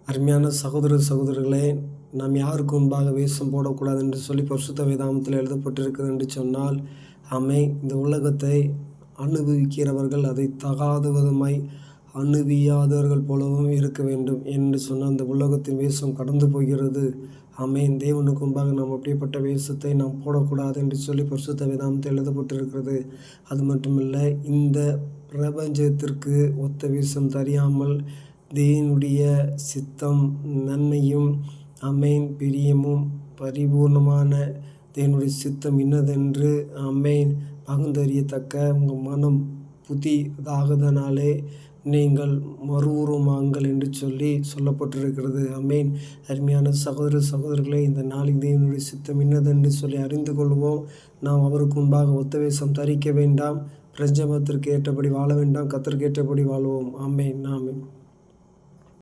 அருமையான சகோதரர்களே, நாம் யாருக்கு முன்பாக வேஷம் போடக்கூடாது என்று சொல்லி பரிசுத்த வேதாகமத்தில் எழுதப்பட்டிருக்கிறது என்று சொன்னால், இந்த உலகத்தை அனுபவிக்கிறவர்கள் அதை தகாத விதமாய் அனுபவியாதவர்கள் போலவும் இருக்க வேண்டும் என்று சொன்ன அந்த உலகத்தின் வேஷம் கடந்து போகிறது. தேவனுக்கு முன்பாக நாம் அப்படிப்பட்ட வேஷத்தை நாம் போடக்கூடாது என்று சொல்லி பரிசுத்த வேதாகமத்தில் எழுதப்பட்டிருக்கிறது. அது மட்டுமல்ல, இந்த பிரபஞ்சத்திற்கு ஒத்த வேஷம் தெரியாமல் தேவனுடைய சித்தம், நன்மையும் பிரியமும் பரிபூர்ணமான தேவனுடைய சித்தம் இன்னதென்று பகுந்தறியத்தக்க உங்கள் மனம் புதிதாகுதனாலே நீங்கள் மறுவுருவாங்கள் என்று சொல்லி சொல்லப்பட்டிருக்கிறது. அருமையான சகோதரர்களே, இந்த நாளில் தேவனுடைய சித்தம் இன்னதென்று சொல்லி அறிந்து கொள்வோம். நாம் அவருக்கு முன்பாக ஒத்த வேஷம் தரிக்க வேண்டாம். பிரஞ்சபத்திற்கு ஏற்றபடி வாழ வேண்டாம். கர்த்தருக்கு ஏற்றபடி வாழ்வோம். ஆமென்.